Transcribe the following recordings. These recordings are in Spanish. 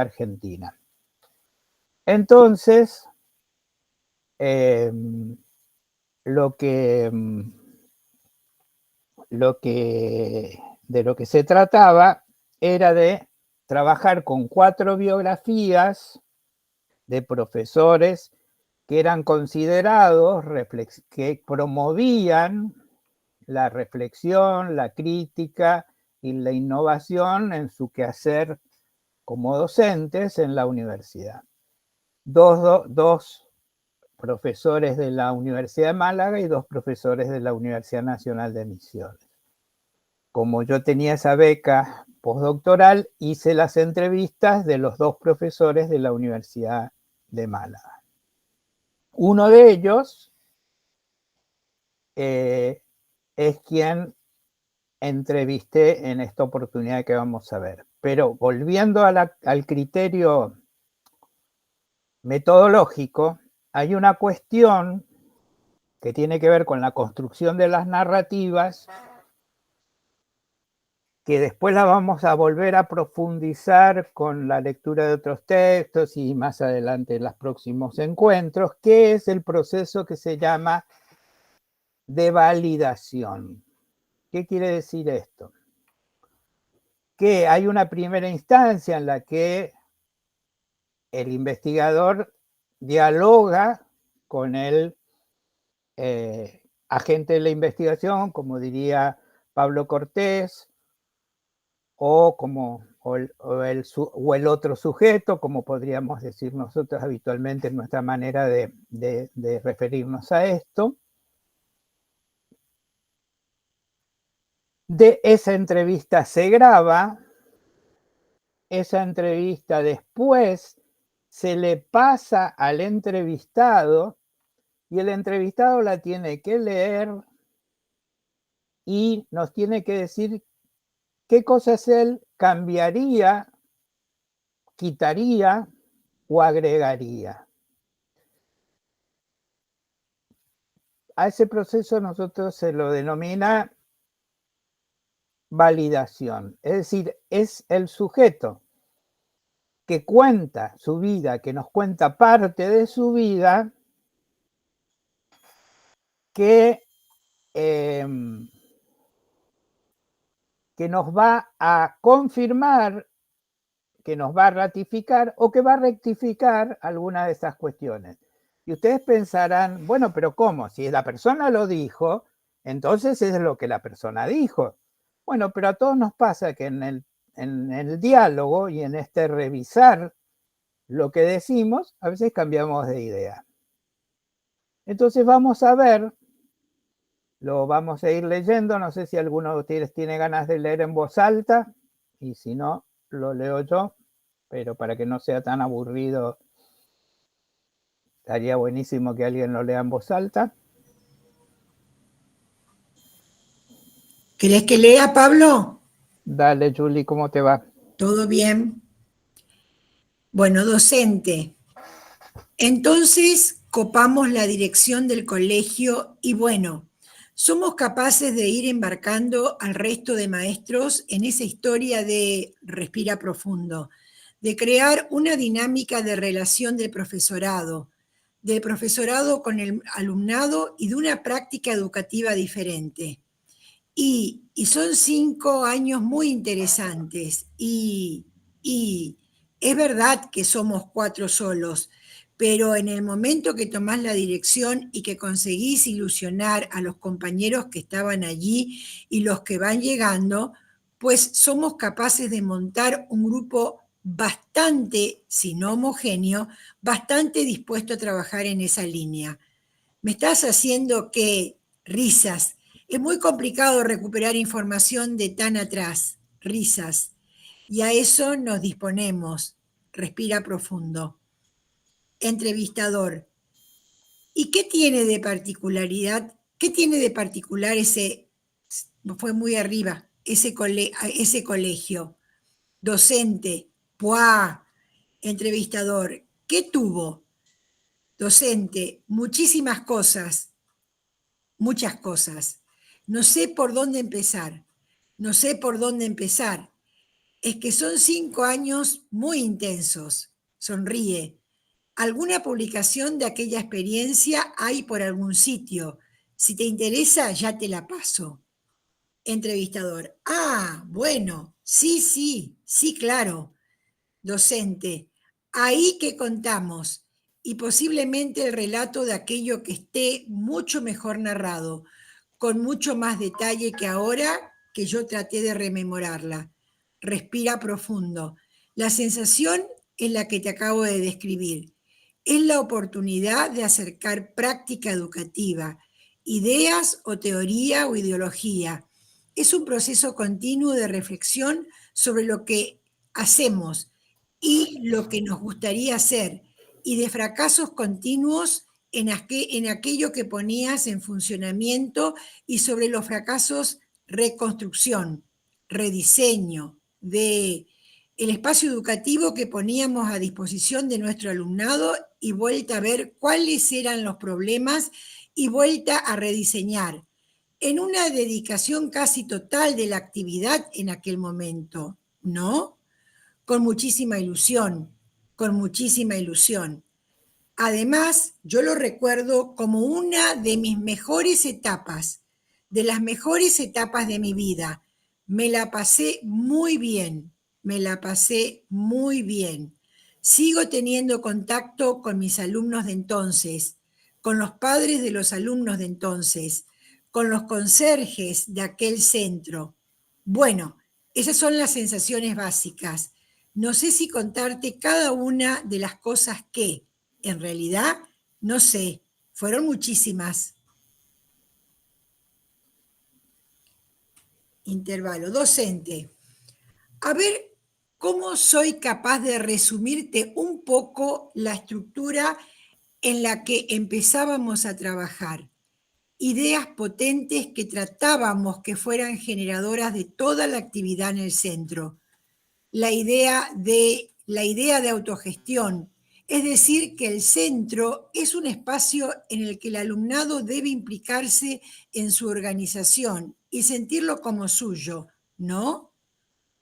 Argentina. Entonces, de lo que se trataba era de trabajar con 4 biografías de profesores que eran considerados, que promovían la reflexión, la crítica y la innovación en su quehacer como docentes en la universidad. Dos profesores de la Universidad de Málaga y 2 profesores de la Universidad Nacional de Misiones. Como yo tenía esa beca postdoctoral, hice las entrevistas de los 2 profesores de la Universidad de Málaga. Uno de ellos es quien entrevisté en esta oportunidad que vamos a ver. Pero volviendo al criterio metodológico, hay una cuestión que tiene que ver con la construcción de las narrativas, que después la vamos a volver a profundizar con la lectura de otros textos y más adelante en los próximos encuentros, que es el proceso que se llama de validación. ¿Qué quiere decir esto? Que hay una primera instancia en la que el investigador dialoga con el agente de la investigación, como diría Pablo Cortés, o el otro sujeto, como podríamos decir nosotros habitualmente en nuestra manera de referirnos a esto. De esa entrevista se graba, esa entrevista después se le pasa al entrevistado y el entrevistado la tiene que leer y nos tiene que decir qué cosas él cambiaría, quitaría o agregaría. A ese proceso nosotros se lo denomina validación, es decir, es el sujeto que cuenta su vida, que nos cuenta parte de su vida, que nos va a confirmar, que nos va a ratificar o que va a rectificar alguna de esas cuestiones. Y ustedes pensarán, bueno, pero ¿cómo? Si la persona lo dijo, entonces es lo que la persona dijo. Bueno, pero a todos nos pasa que en el diálogo y en este revisar lo que decimos, a veces cambiamos de idea. Entonces vamos a ver, lo vamos a ir leyendo, no sé si alguno de ustedes tiene ganas de leer en voz alta, y si no, lo leo yo, pero para que no sea tan aburrido, estaría buenísimo que alguien lo lea en voz alta. ¿Querés que lea, Pablo? Dale, Julie, ¿cómo te va? ¿Todo bien? Bueno, docente. Entonces, copamos la dirección del colegio y bueno, somos capaces de ir embarcando al resto de maestros en esa historia de respira profundo, de crear una dinámica de relación del profesorado con el alumnado y de una práctica educativa diferente. Y son 5 años muy interesantes y es verdad que somos 4 solos, pero en el momento que tomás la dirección y que conseguís ilusionar a los compañeros que estaban allí y los que van llegando, pues somos capaces de montar un grupo bastante, si no homogéneo, bastante dispuesto a trabajar en esa línea. Me estás haciendo que risas. Es muy complicado recuperar información de tan atrás, risas. Y a eso nos disponemos. Respira profundo. Entrevistador. ¿Y qué tiene de particularidad? ¿Qué tiene de particular ese, fue muy arriba, ese colegio? Docente. ¡Puah! Entrevistador. ¿Qué tuvo? Docente. Muchísimas cosas. Muchas cosas. No sé por dónde empezar. No sé por dónde empezar. Es que son 5 años muy intensos. Sonríe. ¿Alguna publicación de aquella experiencia hay por algún sitio? Si te interesa, ya te la paso. Entrevistador. Ah, bueno, sí, claro. Docente. Ahí que contamos. Y posiblemente el relato de aquello que esté mucho mejor narrado, con mucho más detalle que ahora que yo traté de rememorarla. Respira profundo. La sensación es la que te acabo de describir. Es la oportunidad de acercar práctica educativa, ideas o teoría o ideología. Es un proceso continuo de reflexión sobre lo que hacemos y lo que nos gustaría hacer, y de fracasos continuos en aquello que ponías en funcionamiento, y sobre los fracasos, reconstrucción, rediseño de el espacio educativo que poníamos a disposición de nuestro alumnado, y vuelta a ver cuáles eran los problemas y vuelta a rediseñar en una dedicación casi total de la actividad en aquel momento, ¿no? Con muchísima ilusión, con muchísima ilusión. Además, yo lo recuerdo como una de mis mejores etapas, de las mejores etapas de mi vida. Me la pasé muy bien, me la pasé muy bien. Sigo teniendo contacto con mis alumnos de entonces, con los padres de los alumnos de entonces, con los conserjes de aquel centro. Bueno, esas son las sensaciones básicas. No sé si contarte cada una de las cosas que, en realidad, no sé, fueron muchísimas. Intervalo. Docente. A ver cómo soy capaz de resumirte un poco la estructura en la que empezábamos a trabajar. Ideas potentes que tratábamos que fueran generadoras de toda la actividad en el centro. La idea de autogestión, es decir, que el centro es un espacio en el que el alumnado debe implicarse en su organización y sentirlo como suyo, ¿no?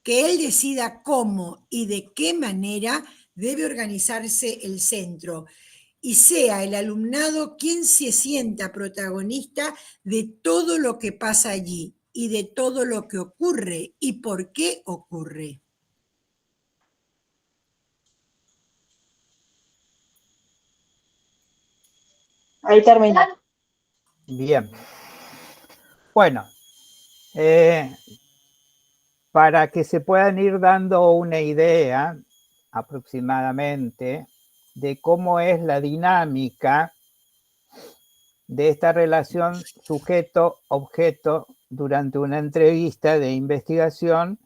Que él decida cómo y de qué manera debe organizarse el centro, y sea el alumnado quien se sienta protagonista de todo lo que pasa allí y de todo lo que ocurre y por qué ocurre. Ahí termina. Bien. Bueno, para que se puedan ir dando una idea aproximadamente de cómo es la dinámica de esta relación sujeto-objeto durante una entrevista de investigación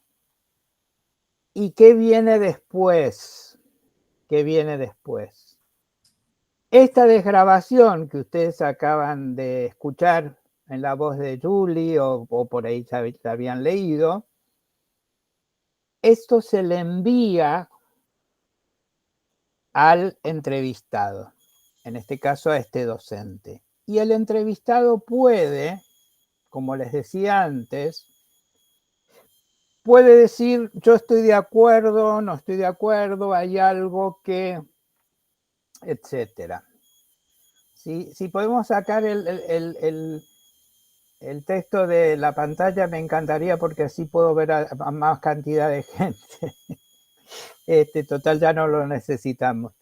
y qué viene después. ¿Qué viene después? Esta desgrabación que ustedes acaban de escuchar en la voz de Julie o por ahí ya habían leído, esto se le envía al entrevistado, en este caso a este docente. Y el entrevistado puede, como les decía antes, puede decir, yo estoy de acuerdo, no estoy de acuerdo, hay algo que, etcétera. Si podemos sacar el texto de la pantalla, me encantaría porque así puedo ver a más cantidad de gente. Total, ya no lo necesitamos.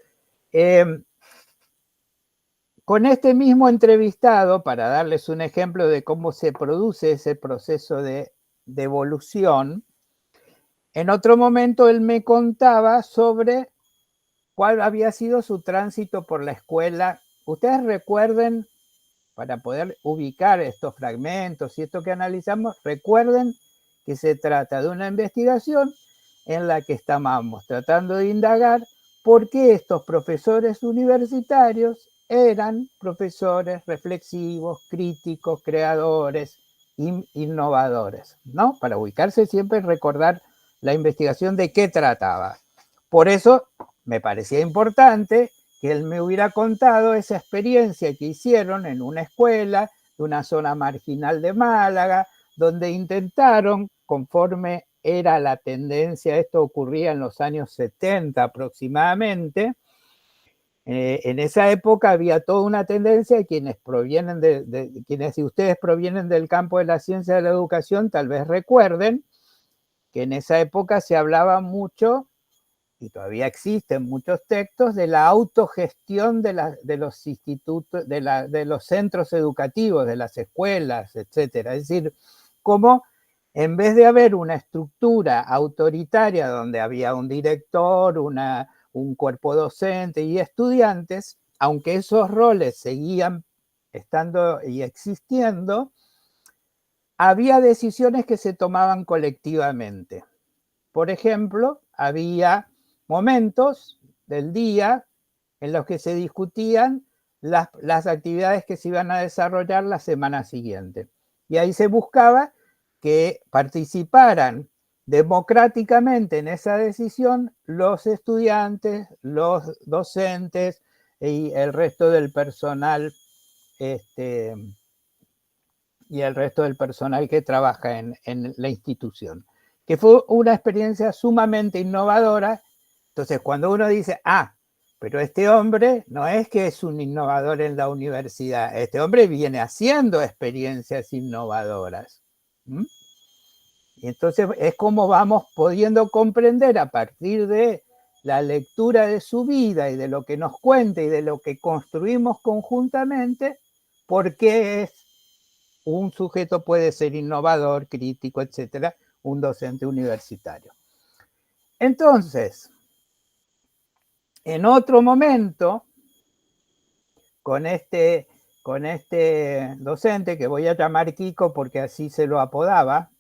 Con este mismo entrevistado, para darles un ejemplo de cómo se produce ese proceso de evolución, en otro momento él me contaba sobre cuál había sido su tránsito por la escuela. Ustedes recuerden, para poder ubicar estos fragmentos y esto que analizamos, recuerden que se trata de una investigación en la que estábamos tratando de indagar por qué estos profesores universitarios eran profesores reflexivos, críticos, creadores, innovadores, ¿no? Para ubicarse siempre recordar la investigación de qué trataba. Por eso me parecía importante que él me hubiera contado esa experiencia que hicieron en una escuela de una zona marginal de Málaga, donde intentaron, conforme era la tendencia, esto ocurría en los años 70 aproximadamente. En esa época había toda una tendencia, quienes provienen quienes, si ustedes provienen del campo de la ciencia de la educación, tal vez recuerden que en esa época se hablaba mucho, y todavía existen muchos textos, de la autogestión de los institutos, de los centros educativos, de las escuelas, etcétera. Es decir, cómo en vez de haber una estructura autoritaria donde había un director, un cuerpo docente y estudiantes, aunque esos roles seguían estando y existiendo, había decisiones que se tomaban colectivamente. Por ejemplo, había momentos del día en los que se discutían las actividades que se iban a desarrollar la semana siguiente. Y ahí se buscaba que participaran democráticamente en esa decisión los estudiantes, los docentes y el resto del personal, y el resto del personal que trabaja en la institución, que fue una experiencia sumamente innovadora. Entonces, cuando uno dice, pero este hombre no es que es un innovador en la universidad, este hombre viene haciendo experiencias innovadoras. Y entonces es como vamos pudiendo comprender a partir de la lectura de su vida y de lo que nos cuenta y de lo que construimos conjuntamente, por qué un sujeto puede ser innovador, crítico, etcétera, un docente universitario. Entonces, en otro momento, con este docente que voy a llamar Kiko porque así se lo apodaba,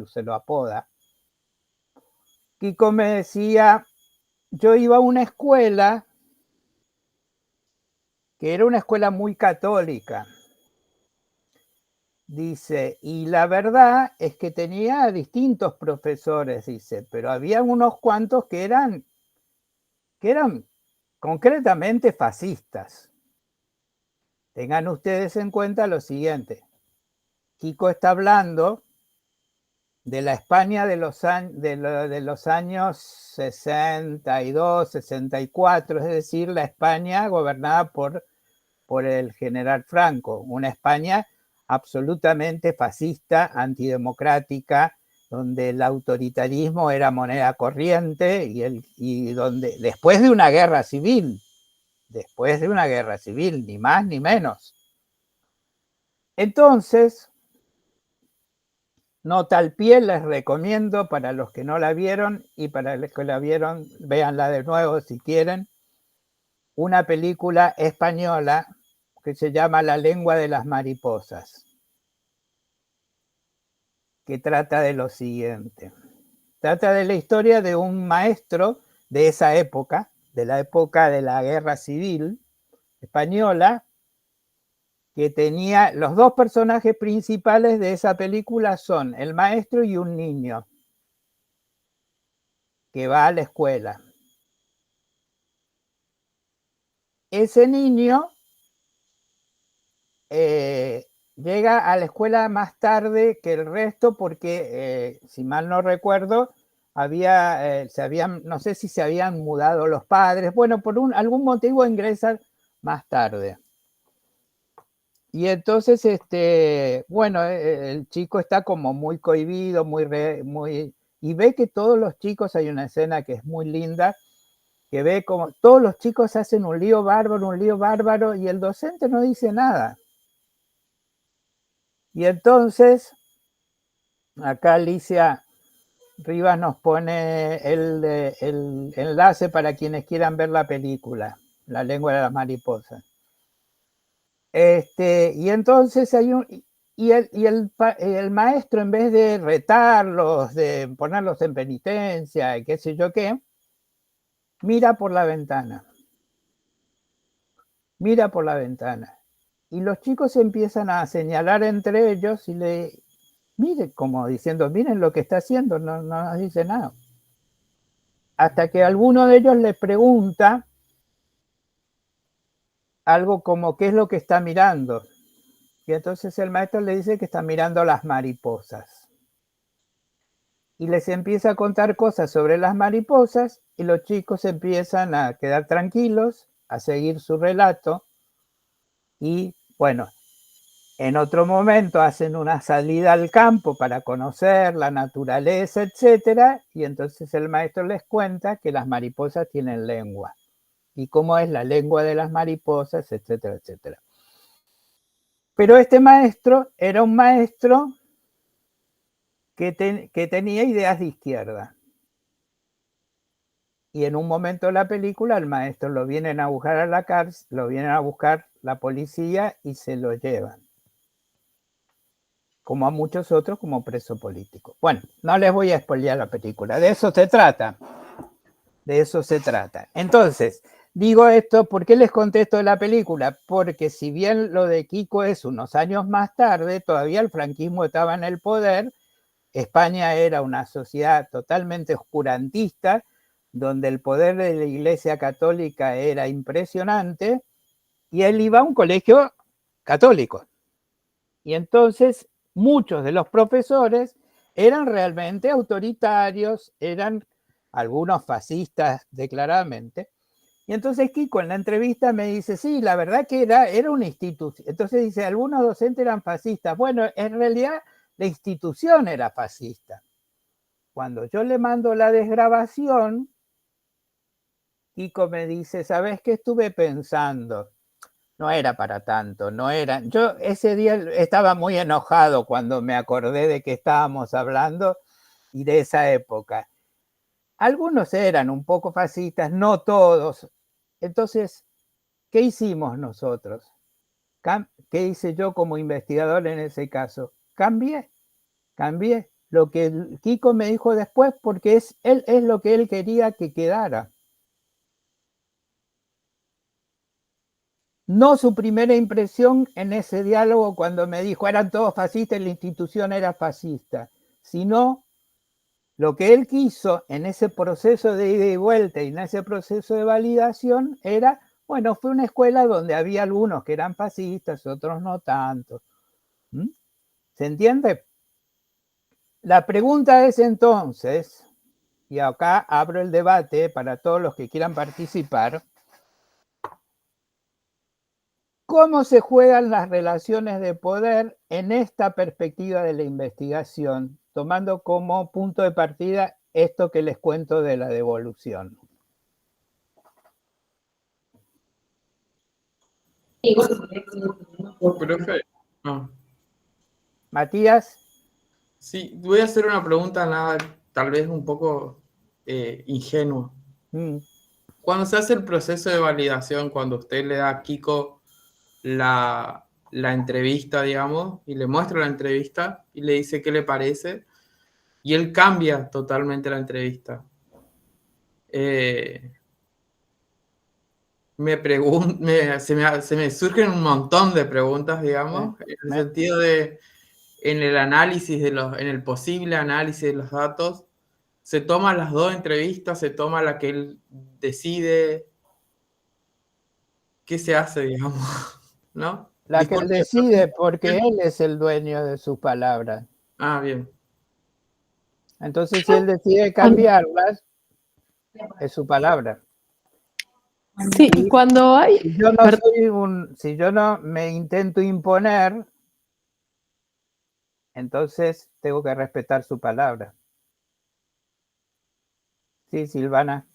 se lo apoda, Kiko me decía, yo iba a una escuela que era una escuela muy católica. Dice, y la verdad es que tenía distintos profesores, dice, pero había unos cuantos que eran concretamente fascistas. Tengan ustedes en cuenta lo siguiente. Kiko está hablando de la España de los años 62, 64, es decir, la España gobernada por el general Franco, una España absolutamente fascista, antidemocrática, donde el autoritarismo era moneda corriente y donde después de una guerra civil, ni más ni menos. Entonces, nota al pie, les recomiendo para los que no la vieron y para los que la vieron, véanla de nuevo si quieren, una película española que se llama La lengua de las mariposas, que trata de lo siguiente. Trata de la historia de un maestro de esa época, de la época de la Guerra Civil española, que tenía, los dos personajes principales de esa película son el maestro y un niño que va a la escuela. Ese niño llega a la escuela más tarde que el resto porque, si mal no recuerdo, no sé si se habían mudado los padres, bueno, por algún motivo ingresan más tarde. Y entonces, bueno, el chico está como muy cohibido, y ve que todos los chicos, hay una escena que es muy linda, que ve como todos los chicos hacen un lío bárbaro, y el docente no dice nada. Y entonces, acá Alicia Rivas nos pone el enlace para quienes quieran ver la película, La lengua de las mariposas. Y entonces hay el maestro, en vez de retarlos, de ponerlos en penitencia y qué sé yo qué, mira por la ventana. Y los chicos empiezan a señalar entre ellos y mire, como diciendo, miren lo que está haciendo, no nos dice nada. Hasta que alguno de ellos le pregunta algo como, ¿qué es lo que está mirando? Y entonces el maestro le dice que está mirando las mariposas. y les empieza a contar cosas sobre las mariposas y los chicos empiezan a quedar tranquilos, a seguir su relato y bueno, en otro momento hacen una salida al campo para conocer la naturaleza, etcétera, y entonces el maestro les cuenta que las mariposas tienen lengua y cómo es la lengua de las mariposas, etcétera, etcétera. Pero este maestro era un maestro que tenía ideas de izquierda. Y en un momento de la película el maestro lo vienen a buscar a la cárcel, lo vienen a buscar la policía y se lo llevan. Como a muchos otros, como preso político. Bueno, no les voy a spoilear la película, de eso se trata. De eso se trata. Entonces, digo esto, ¿por qué les contesto de la película? Porque si bien lo de Kiko es unos años más tarde, todavía el franquismo estaba en el poder, España era una sociedad totalmente oscurantista, donde el poder de la Iglesia Católica era impresionante, y él iba a un colegio católico. Y entonces muchos de los profesores eran realmente autoritarios, eran algunos fascistas declaradamente. Y entonces Kiko en la entrevista me dice, sí, la verdad que era una institución. Entonces dice, algunos docentes eran fascistas. Bueno, en realidad la institución era fascista. Cuando yo le mando la desgrabación, Kiko me dice, ¿sabes qué estuve pensando? No era para tanto, no era. Yo ese día estaba muy enojado cuando me acordé de que estábamos hablando y de esa época. Algunos eran un poco fascistas, no todos. Entonces, ¿qué hicimos nosotros? ¿Qué hice yo como investigador en ese caso? Cambié lo que Kiko me dijo después porque él es lo que él quería que quedara. No su primera impresión en ese diálogo cuando me dijo eran todos fascistas y la institución era fascista, sino lo que él quiso en ese proceso de ida y vuelta y en ese proceso de validación era, bueno, fue una escuela donde había algunos que eran fascistas, otros no tanto. ¿Se entiende? La pregunta es entonces, y acá abro el debate para todos los que quieran participar, ¿cómo se juegan las relaciones de poder en esta perspectiva de la investigación, tomando como punto de partida esto que les cuento de la devolución? Profe, no. Matías. Sí, voy a hacer una pregunta nada, tal vez un poco ingenua. Cuando se hace el proceso de validación, cuando usted le da a Kiko la entrevista, digamos, y le muestra la entrevista y le dice qué le parece, y él cambia totalmente la entrevista. Se me surgen un montón de preguntas, digamos, en el sentido de, en el análisis en el posible análisis de los datos, se toman las dos entrevistas, se toma la que él decide, ¿qué se hace, digamos? ¿No? La que él decide, porque él es el dueño de sus palabras. Ah, bien. Entonces, si él decide cambiarlas, es su palabra. Sí, y cuando hay... Si yo no me intento imponer, entonces tengo que respetar su palabra. Sí, Silvana.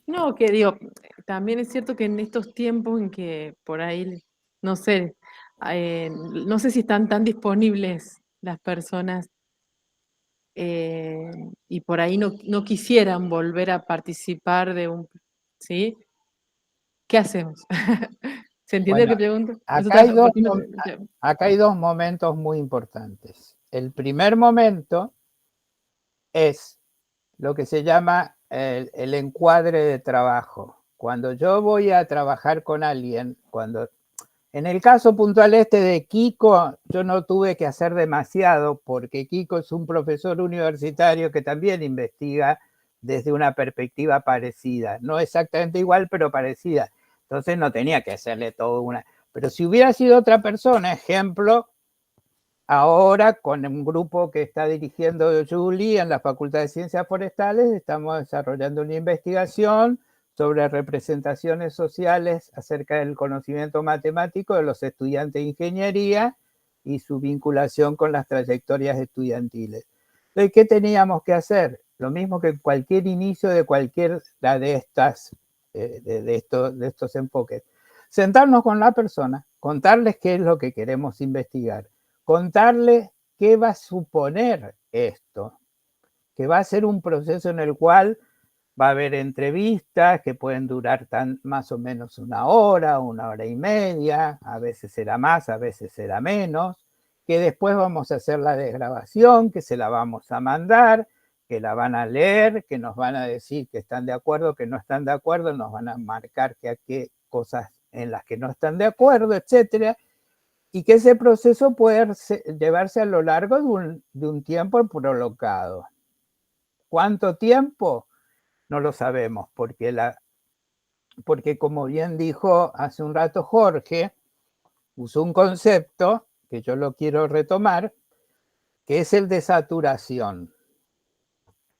No, que digo, también es cierto que en estos tiempos en que por ahí, no sé si están tan disponibles las personas y por ahí no quisieran volver a participar de un... ¿Sí? ¿Qué hacemos? ¿Se entiende lo que pregunto? Acá hay dos momentos muy importantes. El primer momento es lo que se llama el encuadre de trabajo. Cuando yo voy a trabajar con alguien, en el caso puntual este de Kiko, yo no tuve que hacer demasiado porque Kiko es un profesor universitario que también investiga desde una perspectiva parecida. No exactamente igual, pero parecida. Entonces no tenía que hacerle todo una... Pero si hubiera sido otra persona, ejemplo, ahora con un grupo que está dirigiendo Julie en la Facultad de Ciencias Forestales, estamos desarrollando una investigación sobre representaciones sociales acerca del conocimiento matemático de los estudiantes de ingeniería y su vinculación con las trayectorias estudiantiles. Entonces, ¿qué teníamos que hacer? Lo mismo que cualquier inicio de cualquiera de estos enfoques. Sentarnos con la persona, contarles qué es lo que queremos investigar, contarles qué va a suponer esto, que va a ser un proceso en el cual va a haber entrevistas que pueden durar más o menos una hora y media, a veces será más, a veces será menos, que después vamos a hacer la desgrabación, que se la vamos a mandar, que la van a leer, que nos van a decir que están de acuerdo, que no están de acuerdo, nos van a marcar que hay cosas en las que no están de acuerdo, etcétera, y que ese proceso puede llevarse a lo largo de un tiempo prolongado. ¿Cuánto tiempo? No lo sabemos, porque como bien dijo hace un rato Jorge, usó un concepto que yo lo quiero retomar, que es el de saturación.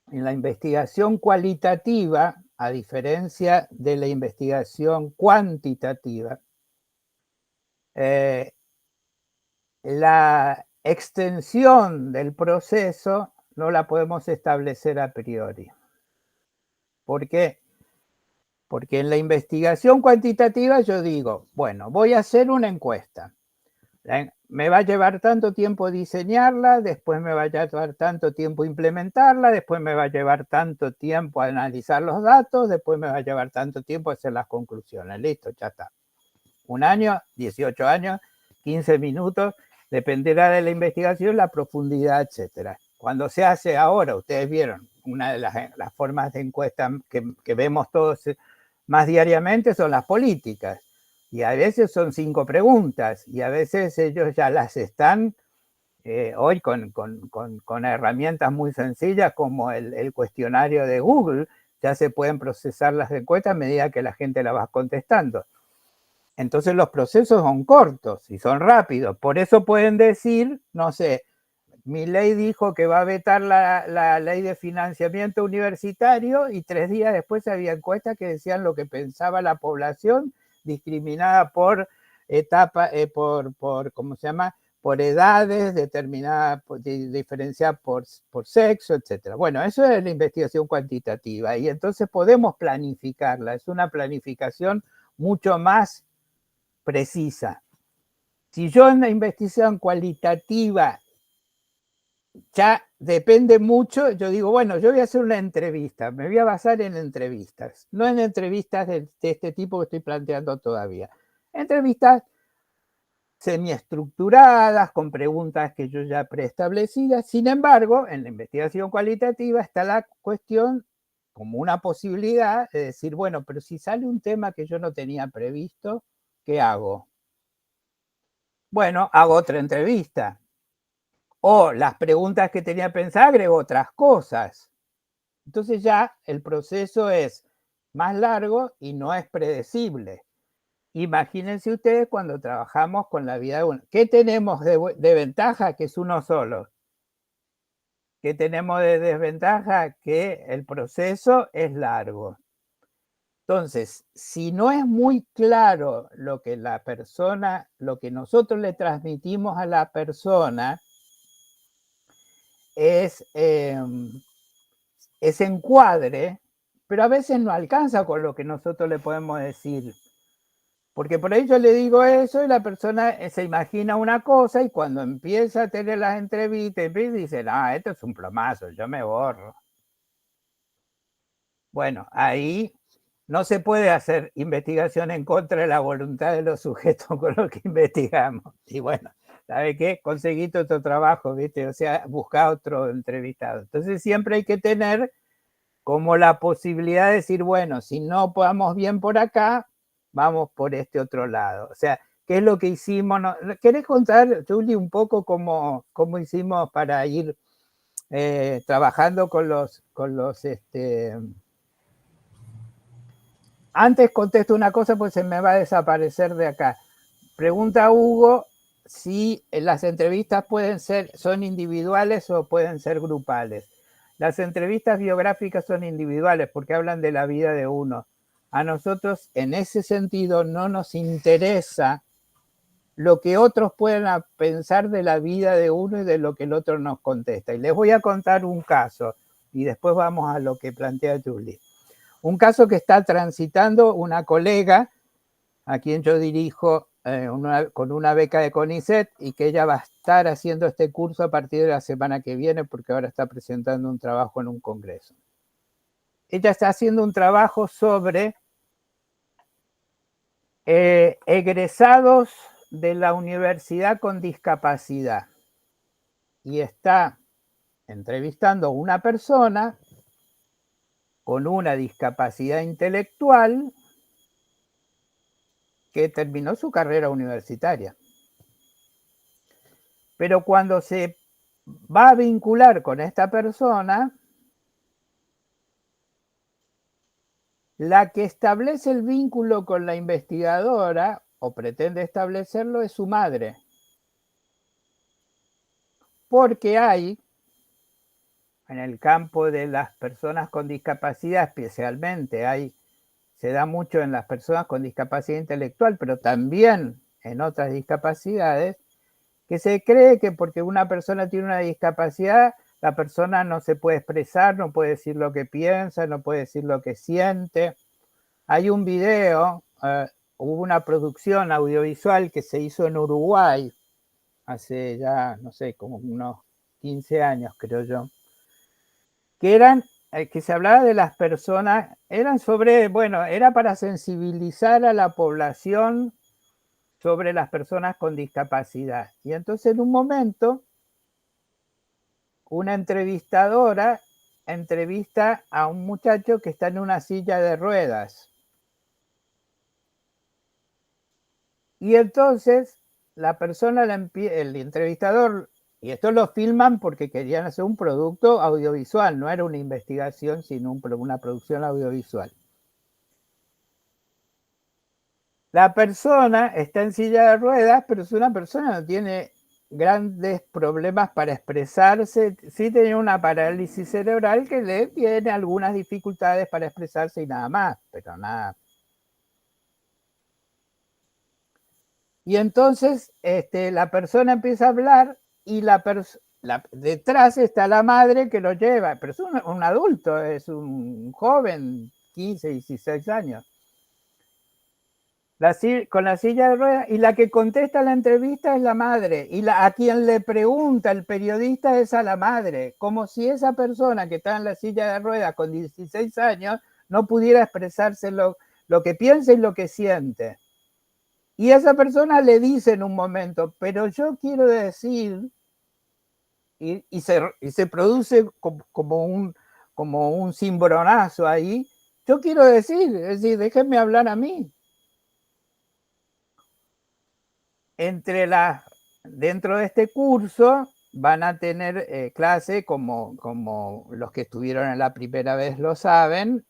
En la investigación cualitativa, a diferencia de la investigación cuantitativa, la extensión del proceso no la podemos establecer a priori. ¿Por qué? Porque en la investigación cuantitativa yo digo, bueno, voy a hacer una encuesta. Me va a llevar tanto tiempo diseñarla, después me va a llevar tanto tiempo implementarla, después me va a llevar tanto tiempo analizar los datos, después me va a llevar tanto tiempo hacer las conclusiones. Listo, ya está. 1 año, 18 años, 15 minutos, dependerá de la investigación, la profundidad, etcétera. Cuando se hace ahora, ustedes vieron, una de las formas de encuesta que vemos todos más diariamente son las políticas. Y a veces son 5 preguntas y a veces ellos ya las están hoy con herramientas muy sencillas como el cuestionario de Google, ya se pueden procesar las encuestas a medida que la gente las va contestando. Entonces los procesos son cortos y son rápidos. Por eso pueden decir, no sé, Milei dijo que va a vetar la ley de financiamiento universitario y 3 días después había encuestas que decían lo que pensaba la población discriminada por etapa, ¿cómo se llama? Por edades, determinada, diferenciada por sexo, etc. Bueno, eso es la investigación cuantitativa y entonces podemos planificarla. Es una planificación mucho más precisa. Si yo en la investigación cualitativa ya depende mucho, yo digo, bueno, yo voy a hacer una entrevista, me voy a basar en entrevistas, no en entrevistas de este tipo que estoy planteando todavía. Entrevistas semiestructuradas, con preguntas que yo ya preestablecidas. Sin embargo, en la investigación cualitativa está la cuestión como una posibilidad de decir, bueno, pero si sale un tema que yo no tenía previsto, ¿qué hago? Bueno, hago otra entrevista. O las preguntas que tenía pensadas agrego otras cosas. Entonces ya el proceso es más largo y no es predecible. Imagínense ustedes cuando trabajamos con la vida de uno. ¿Qué tenemos de ventaja? Que es uno solo. ¿Qué tenemos de desventaja? Que el proceso es largo. Entonces, si no es muy claro lo que la persona, lo que nosotros le transmitimos a la persona, es ese encuadre, pero a veces no alcanza con lo que nosotros le podemos decir. Porque por ahí yo le digo eso y la persona se imagina una cosa y cuando empieza a tener las entrevistas dice, no, esto es un plomazo, yo me borro. Bueno, ahí no se puede hacer investigación en contra de la voluntad de los sujetos con los que investigamos. Y bueno, ¿sabe qué? Conseguiste otro trabajo, ¿viste? O sea, busca otro entrevistado. Entonces siempre hay que tener como la posibilidad de decir, bueno, si no podamos bien por acá, vamos por este otro lado. O sea, ¿qué es lo que hicimos? ¿Querés contar, Julie, un poco cómo hicimos para ir trabajando con los Antes contesto una cosa, pues se me va a desaparecer de acá. Pregunta Hugo si las entrevistas son individuales o pueden ser grupales. Las entrevistas biográficas son individuales porque hablan de la vida de uno. A nosotros, en ese sentido, no nos interesa lo que otros puedan pensar de la vida de uno y de lo que el otro nos contesta. Y les voy a contar un caso y después vamos a lo que plantea Julie. Un caso que está transitando una colega a quien yo dirijo con una beca de CONICET y que ella va a estar haciendo este curso a partir de la semana que viene porque ahora está presentando un trabajo en un congreso. Ella está haciendo un trabajo sobre egresados de la universidad con discapacidad y está entrevistando a una persona con una discapacidad intelectual que terminó su carrera universitaria. Pero cuando se va a vincular con esta persona, la que establece el vínculo con la investigadora, o pretende establecerlo, es su madre. Porque hay, en el campo de las personas con discapacidad especialmente, se da mucho en las personas con discapacidad intelectual, pero también en otras discapacidades, que se cree que porque una persona tiene una discapacidad, la persona no se puede expresar, no puede decir lo que piensa, no puede decir lo que siente. Hay un video, hubo una producción audiovisual que se hizo en Uruguay hace ya, no sé, como unos 15 años, creo yo, que se hablaba de las personas, era para sensibilizar a la población sobre las personas con discapacidad. Y entonces en un momento, una entrevistadora entrevista a un muchacho que está en una silla de ruedas. Y entonces la persona, el entrevistador, y esto lo filman porque querían hacer un producto audiovisual, no era una investigación, sino una producción audiovisual. La persona está en silla de ruedas, pero es una persona que no tiene grandes problemas para expresarse. Sí tiene una parálisis cerebral que le tiene algunas dificultades para expresarse y nada más, pero nada. Y entonces la persona empieza a hablar y detrás está la madre que lo lleva, pero es un adulto, es un joven, 15, 16 años. Con la silla de ruedas, y la que contesta la entrevista es la madre, y a quien le pregunta el periodista es a la madre, como si esa persona que está en la silla de ruedas con 16 años no pudiera expresarse lo que piensa y lo que siente. Y esa persona le dice en un momento, pero yo quiero decir, y se produce como un cimbronazo ahí, yo quiero decir, es decir, déjenme hablar a mí. Dentro de este curso van a tener clase, como los que estuvieron en la primera vez lo saben,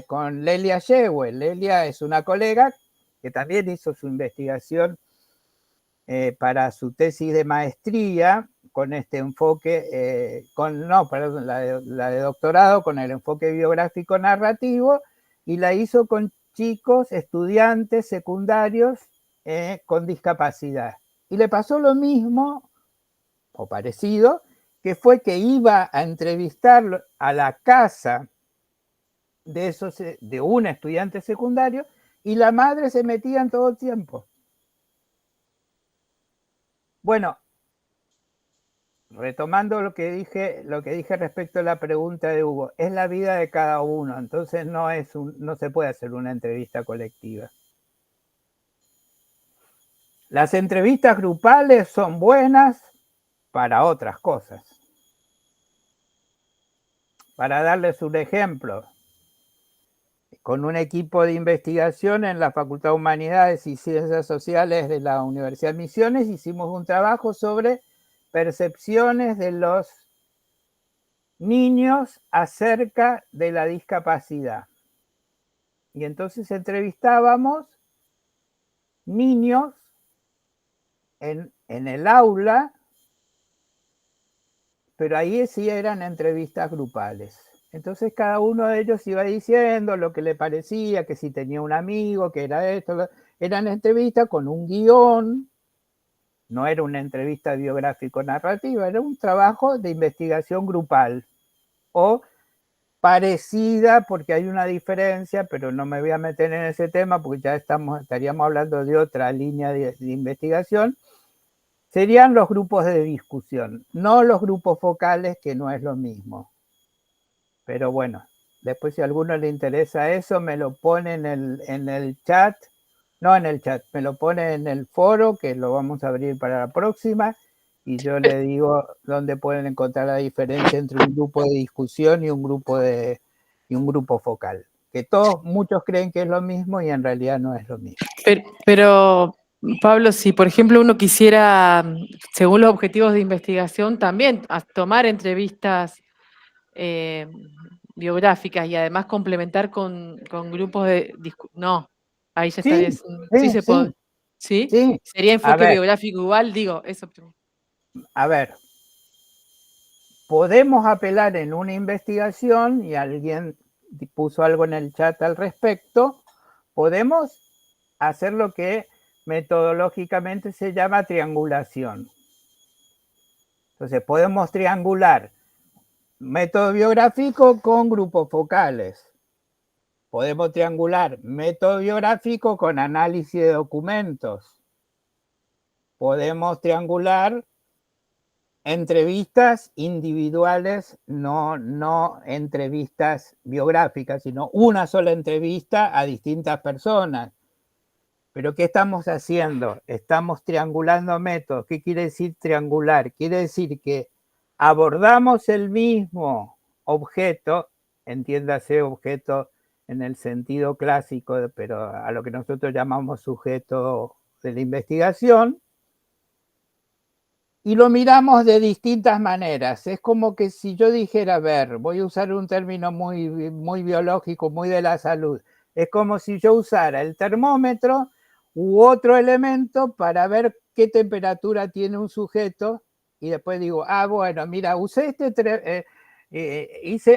con Lelia Yehue. Lelia es una colega que también hizo su investigación para su tesis de maestría con este enfoque, la de doctorado con el enfoque biográfico narrativo, y la hizo con chicos, estudiantes secundarios con discapacidad. Y le pasó lo mismo, o parecido, que fue que iba a entrevistar a la casa de un estudiante secundario y la madre se metía en todo el tiempo. Bueno, retomando lo que dije respecto a la pregunta de Hugo, es la vida de cada uno, entonces no se puede hacer una entrevista colectiva. Las entrevistas grupales son buenas para otras cosas. Para darles un ejemplo, con un equipo de investigación en la Facultad de Humanidades y Ciencias Sociales de la Universidad de Misiones hicimos un trabajo sobre percepciones de los niños acerca de la discapacidad. Y entonces entrevistábamos niños en en el aula, pero ahí sí eran entrevistas grupales. Entonces cada uno de ellos iba diciendo lo que le parecía, que si tenía un amigo, que era esto. Eran entrevistas con un guión, no era una entrevista biográfico-narrativa, era un trabajo de investigación grupal o parecida, porque hay una diferencia, pero no me voy a meter en ese tema porque ya estaríamos hablando de otra línea de investigación. Serían los grupos de discusión, no los grupos focales, que no es lo mismo. Pero bueno, después si a alguno le interesa eso, me lo pone en el chat, no en el chat, me lo pone en el foro, que lo vamos a abrir para la próxima, y yo le digo dónde pueden encontrar la diferencia entre un grupo de discusión y un grupo focal. Que muchos creen que es lo mismo y en realidad no es lo mismo. Pero Pablo, si por ejemplo uno quisiera, según los objetivos de investigación, también tomar entrevistas biográficas y además complementar con grupos de no, ahí ya estaría. Sí, se puede. ¿Sí? Sí. ¿Sería enfoque biográfico igual? Digo, eso. A ver, podemos apelar en una investigación, y alguien puso algo en el chat al respecto, podemos hacer lo que metodológicamente se llama triangulación. Entonces podemos triangular método biográfico con grupos focales. Podemos triangular método biográfico con análisis de documentos. Podemos triangular entrevistas individuales, no entrevistas biográficas, sino una sola entrevista a distintas personas. Pero ¿qué estamos haciendo? Estamos triangulando métodos. ¿Qué quiere decir triangular? Quiere decir que abordamos el mismo objeto, entiéndase objeto en el sentido clásico, pero a lo que nosotros llamamos sujeto de la investigación, y lo miramos de distintas maneras. Es como que si yo dijera, a ver, voy a usar un término muy, muy biológico, muy de la salud. Es como si yo usara el termómetro u otro elemento para ver qué temperatura tiene un sujeto y después digo, bueno, mira, usé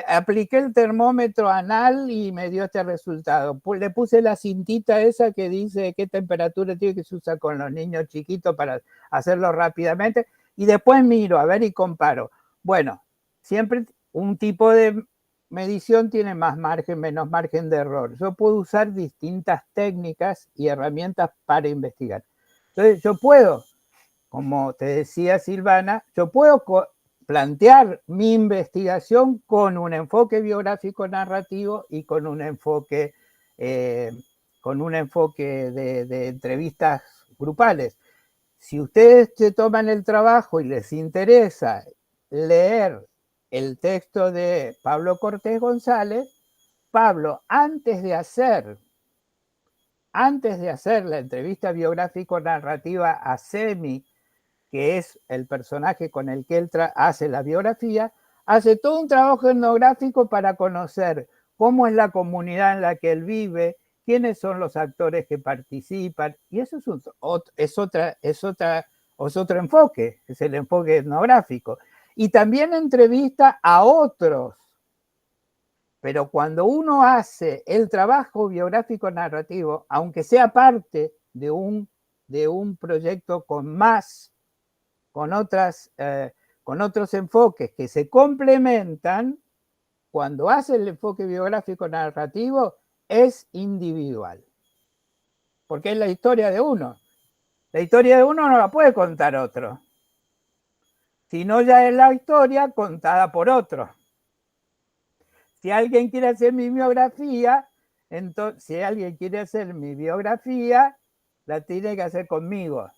apliqué el termómetro anal y me dio este resultado. Le puse la cintita esa que dice qué temperatura tiene, que se usa con los niños chiquitos para hacerlo rápidamente, y después miro, a ver, y comparo. Bueno, siempre un tipo de medición tiene más margen, menos margen de error. Yo puedo usar distintas técnicas y herramientas para investigar. Entonces, yo puedo, como te decía Silvana, yo puedo plantear mi investigación con un enfoque biográfico narrativo y con un enfoque de entrevistas grupales. Si ustedes se toman el trabajo y les interesa leer el texto de Pablo Cortés González, Pablo, antes de hacer la entrevista biográfico-narrativa a Semi, que es el personaje con el que él hace la biografía, hace todo un trabajo etnográfico para conocer cómo es la comunidad en la que él vive, quiénes son los actores que participan, y eso es otro enfoque, es el enfoque etnográfico. Y también entrevista a otros. Pero cuando uno hace el trabajo biográfico narrativo, aunque sea parte de un proyecto con otros enfoques que se complementan, cuando hace el enfoque biográfico narrativo es individual. Porque es la historia de uno. La historia de uno no la puede contar otro, sino ya es la historia contada por otro. Si alguien quiere hacer mi biografía, la tiene que hacer conmigo.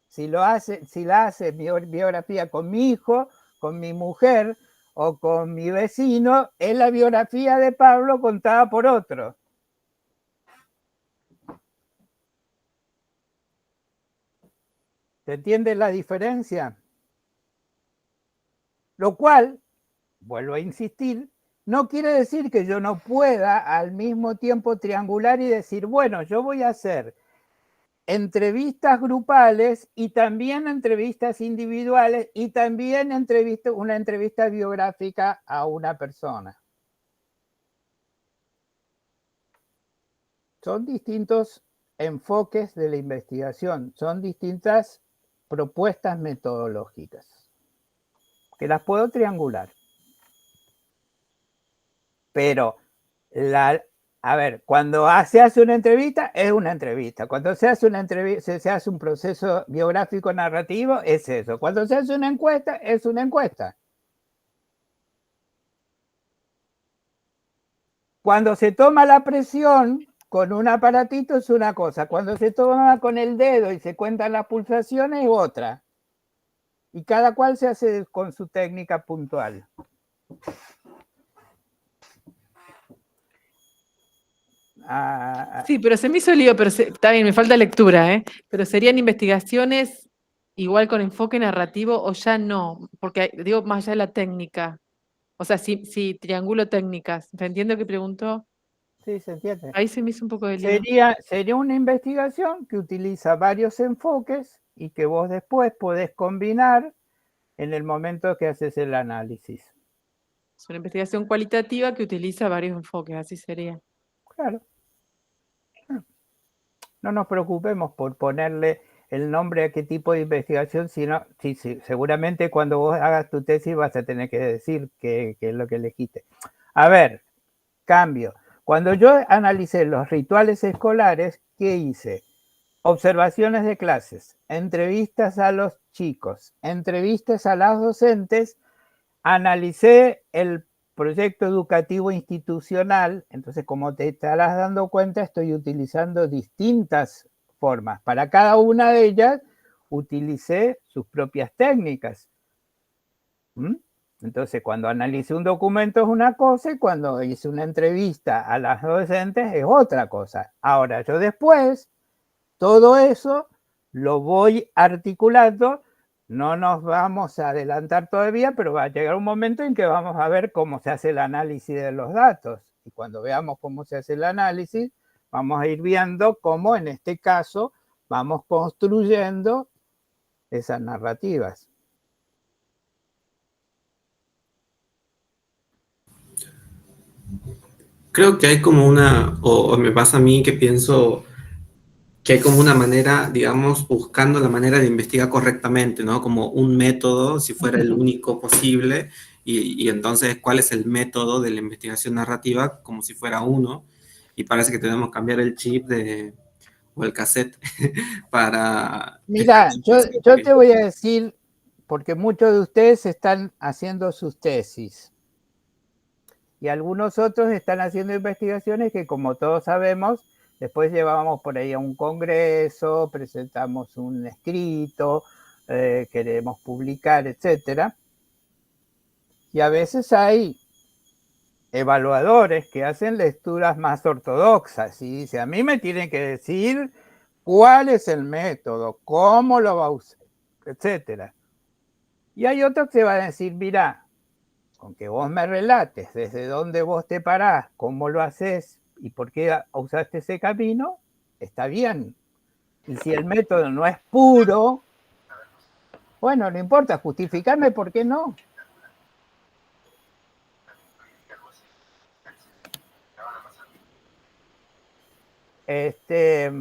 Si la hace mi biografía con mi hijo, con mi mujer o con mi vecino, es la biografía de Pablo contada por otro. ¿Se entiende la diferencia? Lo cual, vuelvo a insistir, no quiere decir que yo no pueda al mismo tiempo triangular y decir, bueno, yo voy a hacer entrevistas grupales y también entrevistas individuales y también una entrevista biográfica a una persona. Son distintos enfoques de la investigación, son distintas propuestas metodológicas que las puedo triangular. Pero, a ver, cuando se hace una entrevista, es una entrevista. Cuando se hace una entrevista, se hace un proceso biográfico narrativo, es eso. Cuando se hace una encuesta, es una encuesta. Cuando se toma la presión con un aparatito es una cosa. Cuando se toma con el dedo y se cuentan las pulsaciones es otra. Y cada cual se hace con su técnica puntual. Sí, pero se me hizo lío, pero está bien, me falta lectura, ¿eh? Pero serían investigaciones igual con enfoque narrativo o ya no, porque digo más allá de la técnica. O sea, si triangulo técnicas. ¿Se entiende qué preguntó? Sí, se entiende. Ahí se me hizo un poco de lío. Sería una investigación que utiliza varios enfoques y que vos después podés combinar en el momento que haces el análisis. Es una investigación cualitativa que utiliza varios enfoques, así sería. Claro. No nos preocupemos por ponerle el nombre a qué tipo de investigación, sino sí, seguramente cuando vos hagas tu tesis vas a tener que decir qué es lo que elegiste. A ver, cambio. Cuando yo analicé los rituales escolares, ¿qué hice? Observaciones de clases, entrevistas a los chicos, entrevistas a las docentes, analicé el proyecto educativo institucional, entonces como te estarás dando cuenta, estoy utilizando distintas formas. Para cada una de ellas utilicé sus propias técnicas. Entonces, cuando analicé un documento es una cosa y cuando hice una entrevista a las docentes es otra cosa. Ahora, yo después, todo eso lo voy articulando. No nos vamos a adelantar todavía, pero va a llegar un momento en que vamos a ver cómo se hace el análisis de los datos. Y cuando veamos cómo se hace el análisis, vamos a ir viendo cómo en este caso vamos construyendo esas narrativas. Creo que hay como o me pasa a mí que pienso que hay como una manera, digamos, buscando la manera de investigar correctamente, ¿no? Como un método, si fuera el único posible, y entonces, ¿cuál es el método de la investigación narrativa? Como si fuera uno, y parece que tenemos que cambiar el chip o el cassette para... Mira, yo te voy a decir, porque muchos de ustedes están haciendo sus tesis, y algunos otros están haciendo investigaciones que, como todos sabemos, después llevamos por ahí a un congreso, presentamos un escrito, queremos publicar, etc. Y a veces hay evaluadores que hacen lecturas más ortodoxas y dicen, a mí me tienen que decir cuál es el método, cómo lo va a usar, etc. Y hay otros que van a decir, mira, con que vos me relates desde dónde vos te parás, cómo lo haces y por qué usaste ese camino, está bien. Y si el método no es puro, bueno, no importa, justificarme por qué no. ¿Se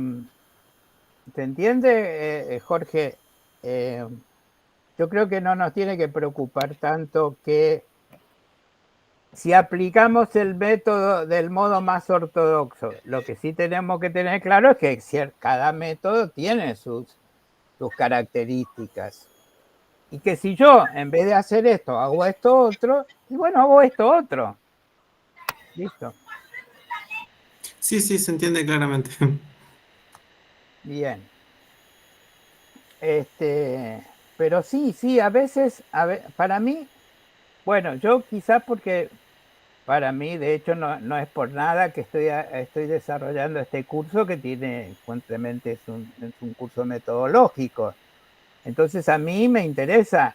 entiende, Jorge? Yo creo que no nos tiene que preocupar tanto que si aplicamos el método del modo más ortodoxo, lo que sí tenemos que tener claro es que cada método tiene sus características. Y que si yo, en vez de hacer esto, hago esto otro, y bueno, hago esto otro. Listo. Sí, se entiende claramente. Bien. Pero sí, a veces, para mí, bueno, yo quizás porque para mí, de hecho, no es por nada que estoy desarrollando este curso que tiene, fuertemente es un curso metodológico. Entonces a mí me interesa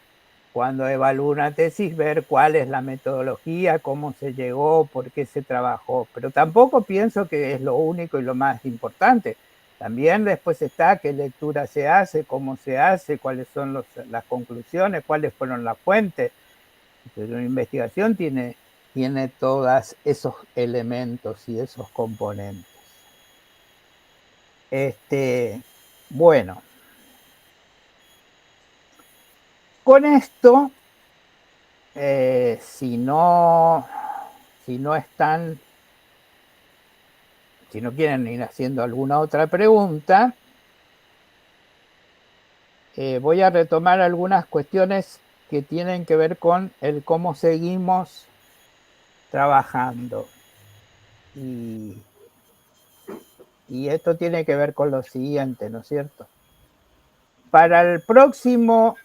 cuando evalúo una tesis ver cuál es la metodología, cómo se llegó, por qué se trabajó. Pero tampoco pienso que es lo único y lo más importante. También después está qué lectura se hace, cómo se hace, cuáles son las conclusiones, cuáles fueron las fuentes. Entonces, una investigación tiene todos esos elementos y esos componentes. Bueno, con esto, si no quieren ir haciendo alguna otra pregunta, voy a retomar algunas cuestiones que tienen que ver con el cómo seguimos trabajando. Y esto tiene que ver con lo siguiente, ¿no es cierto? Para el próximo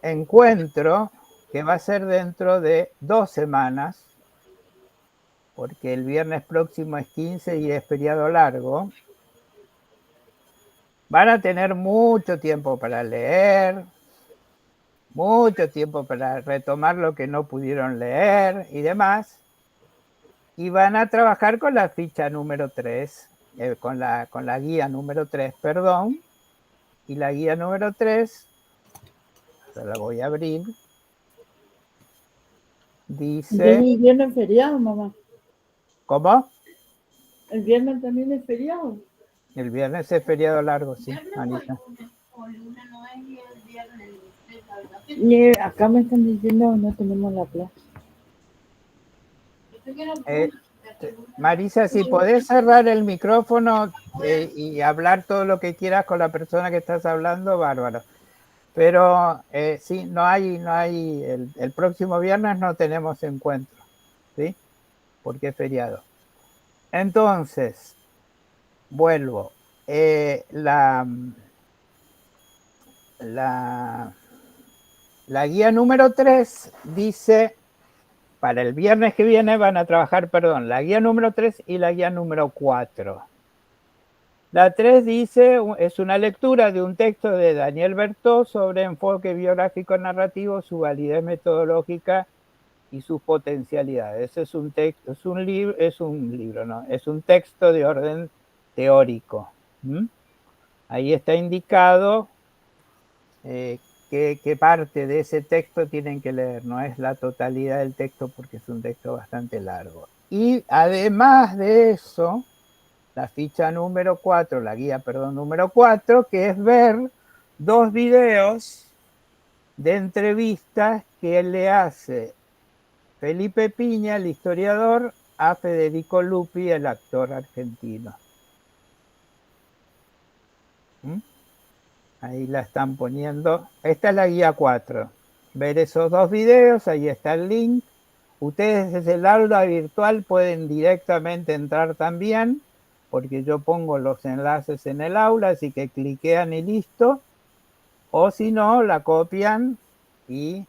encuentro, que va a ser dentro de 2 semanas, porque el viernes próximo es 15 y es feriado largo, van a tener mucho tiempo para leer, mucho tiempo para retomar lo que no pudieron leer y demás, y van a trabajar con la ficha número 3, con la guía número 3, perdón, y la guía número 3, se la voy a abrir, dice... ¿El viernes es feriado, mamá? ¿Cómo? ¿El viernes también es feriado? El viernes es feriado largo, sí, Anita. Y acá me están diciendo que no tenemos la plaza. Marisa, si podés cerrar el micrófono y hablar todo lo que quieras con la persona que estás hablando, bárbaro. Pero sí, no hay el próximo viernes no tenemos encuentro, ¿sí? Porque es feriado. Entonces, vuelvo. La guía número 3 dice, para el viernes que viene van a trabajar, la guía número 3 y la guía número 4. La 3 dice, es una lectura de un texto de Daniel Berthaud sobre enfoque biográfico narrativo, su validez metodológica y sus potencialidades. Es un texto, es un texto de orden teórico. Ahí está indicado qué parte de ese texto tienen que leer, no es la totalidad del texto porque es un texto bastante largo. Y además de eso, la ficha número 4, la guía, número 4, que es ver 2 videos de entrevistas que le hace Felipe Piña, el historiador, a Federico Lupi, el actor argentino. Ahí la están poniendo. Esta es la guía 4. Ver esos 2 videos, ahí está el link. Ustedes desde el aula virtual pueden directamente entrar también, porque yo pongo los enlaces en el aula, así que cliquean y listo. O si no, la copian y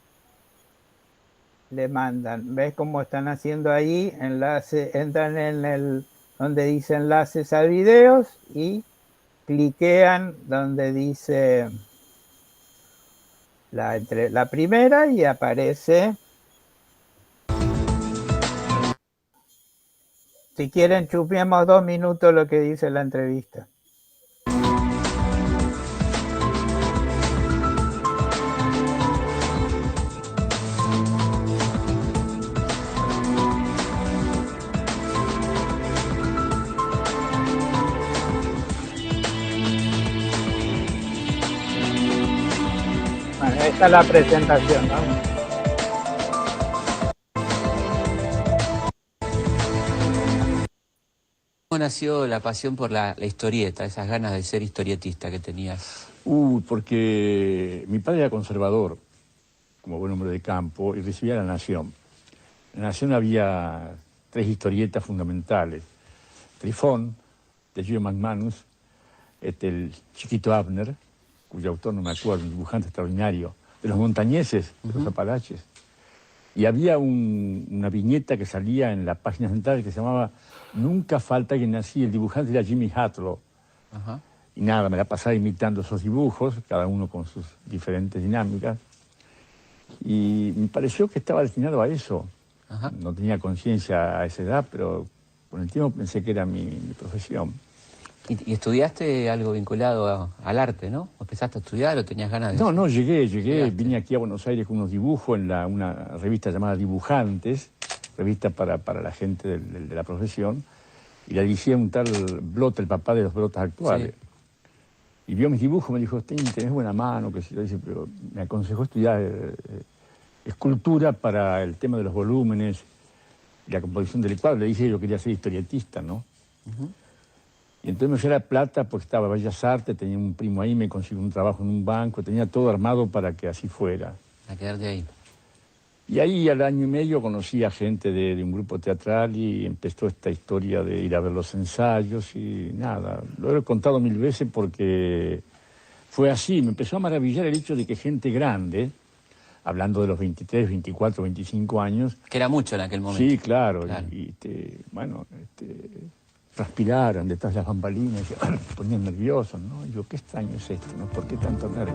le mandan. ¿Ves cómo están haciendo ahí? Entran en donde dice enlaces a videos y cliquean donde dice la primera y aparece. Si quieren, chupemos 2 minutos lo que dice la entrevista. Bueno, esta es la presentación, ¿no? ¿Cómo nació la pasión por la historieta, esas ganas de ser historietista que tenías? Porque mi padre era conservador, como buen hombre de campo, y recibía La Nación. En La Nación había 3 historietas fundamentales. Trifón, de Gio McManus, el chiquito Abner, cuyo autor no me acuerdo, un dibujante extraordinario, de los montañeses, de los Apalaches. Y había una viñeta que salía en la página central que se llamaba Nunca falta quien nací. El dibujante era Jimmy Hatlow. Y nada, me la pasaba imitando esos dibujos, cada uno con sus diferentes dinámicas. Y me pareció que estaba destinado a eso. No tenía conciencia a esa edad, pero con el tiempo pensé que era mi profesión. ¿Y estudiaste algo vinculado al arte, no? ¿O empezaste a estudiar o tenías ganas de No, eso? no, llegué, Llegaste. vine aquí a Buenos Aires con unos dibujos en una revista llamada Dibujantes, revista para la gente de la profesión, y la dirigía un tal Blota, el papá de los Blotas actuales. Sí. Y vio mis dibujos, me dijo, tenés buena mano, que yo dice, pero me aconsejó estudiar escultura para el tema de los volúmenes y la composición del cuadro. Le dije que yo quería ser historietista, ¿no? Y entonces me fui a La Plata porque estaba en Bellas Artes, tenía un primo ahí, me consiguió un trabajo en un banco, tenía todo armado para que así fuera. A quedarte ahí. Y ahí al año y medio conocí a gente de un grupo teatral y empezó esta historia de ir a ver los ensayos y nada. Lo he contado 1000 veces porque fue así. Me empezó a maravillar el hecho de que gente grande, hablando de los 23, 24, 25 años... Que era mucho en aquel momento. Sí, claro. Y transpiraran detrás de las bambalinas, y se ponían nerviosos, ¿no? Y yo, qué extraño es esto, ¿no? ¿Por qué tanto nervio?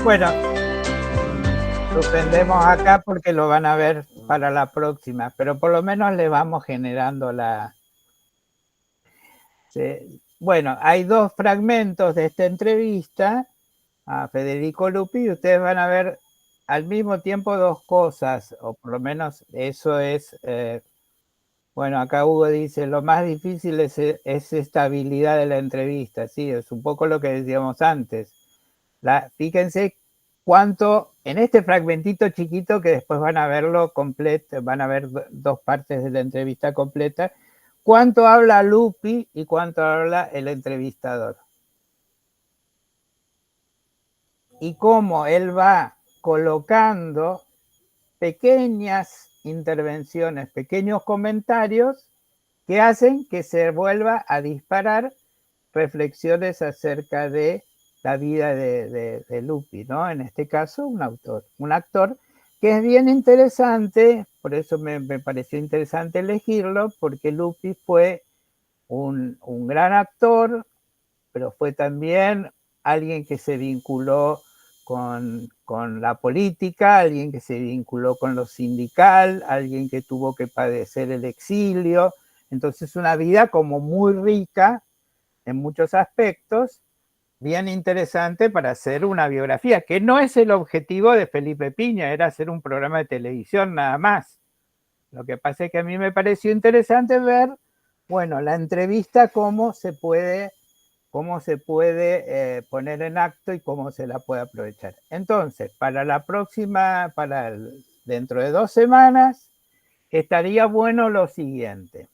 Bueno, suspendemos acá porque lo van a ver para la próxima, pero por lo menos le vamos generando la... Bueno, hay 2 fragmentos de esta entrevista a Federico Lupi y ustedes van a ver al mismo tiempo 2 cosas, o por lo menos eso es... bueno, acá Hugo dice, lo más difícil es esta habilidad de la entrevista, sí, es un poco lo que decíamos antes. Fíjense cuánto, en este fragmentito chiquito que después van a verlo completo, van a ver 2 partes de la entrevista completa, cuánto habla Lupi y cuánto habla el entrevistador. Y cómo él va colocando pequeñas intervenciones, pequeños comentarios que hacen que se vuelva a disparar reflexiones acerca de la vida de Lupi, ¿no? En este caso, un actor que es bien interesante, por eso me pareció interesante elegirlo, porque Lupi fue un gran actor, pero fue también alguien que se vinculó con la política, alguien que se vinculó con lo sindical, alguien que tuvo que padecer el exilio. Entonces, una vida como muy rica en muchos aspectos, bien interesante para hacer una biografía, que no es el objetivo de Felipe Piña, era hacer un programa de televisión nada más. Lo que pasa es que a mí me pareció interesante ver, bueno, la entrevista, cómo se puede poner en acto y cómo se la puede aprovechar. Entonces, para la próxima, dentro de 2 semanas, estaría bueno lo siguiente: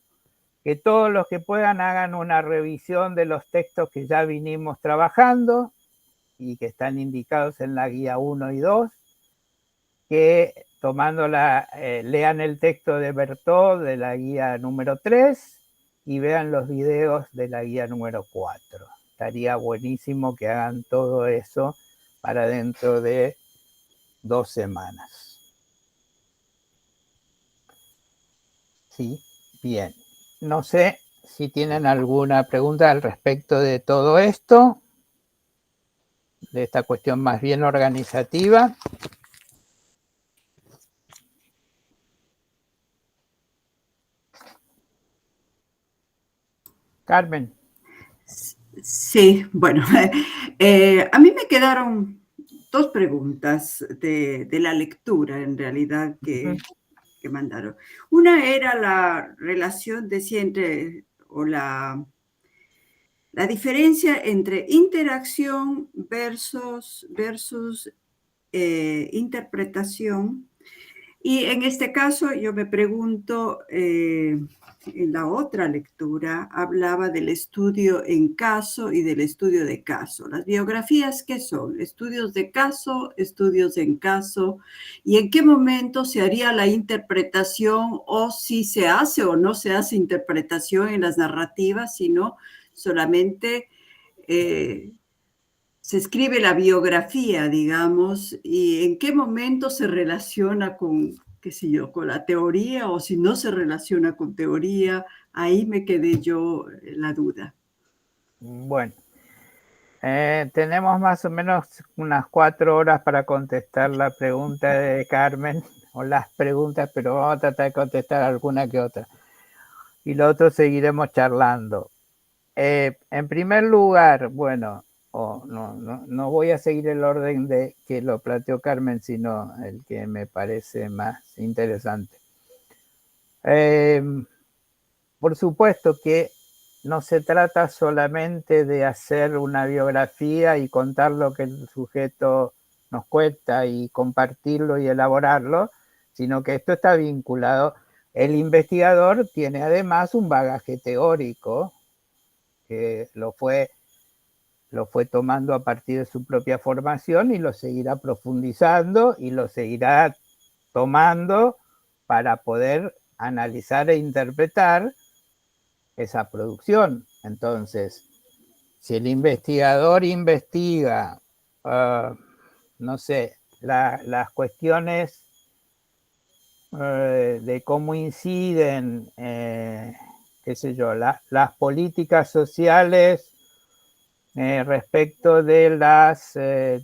que todos los que puedan hagan una revisión de los textos que ya vinimos trabajando y que están indicados en la guía 1 y 2, que lean el texto de Berthold de la guía número 3 y vean los videos de la guía número 4. Estaría buenísimo que hagan todo eso para dentro de 2 semanas. Sí, bien. No sé si tienen alguna pregunta al respecto de todo esto, de esta cuestión más bien organizativa. Carmen. Sí, bueno, a mí me quedaron 2 preguntas de la lectura, en realidad, que mandaron. Una era la relación, decía, o la diferencia entre interacción versus interpretación. Y en este caso yo me pregunto, en la otra lectura hablaba del estudio en caso y del estudio de caso. Las biografías, ¿qué son? Estudios de caso, estudios en caso, y en qué momento se haría la interpretación, o si se hace o no se hace interpretación en las narrativas, sino solamente se escribe la biografía, digamos, y en qué momento se relaciona con, qué sé yo, con la teoría, o si no se relaciona con teoría. Ahí me quedé yo la duda. Bueno, tenemos más o menos unas 4 horas para contestar la pregunta de Carmen. o las preguntas, pero vamos a tratar de contestar alguna que otra. Y lo otro seguiremos charlando. En primer lugar, bueno, no voy a seguir el orden de que lo planteó Carmen, sino el que me parece más interesante. Por supuesto que no se trata solamente de hacer una biografía y contar lo que el sujeto nos cuenta y compartirlo y elaborarlo, sino que esto está vinculado. El investigador tiene además un bagaje teórico que lo fue tomando a partir de su propia formación y lo seguirá profundizando y lo seguirá tomando para poder analizar e interpretar esa producción. Entonces, si el investigador investiga, no sé, las cuestiones de cómo inciden, qué sé yo, las políticas sociales respecto de las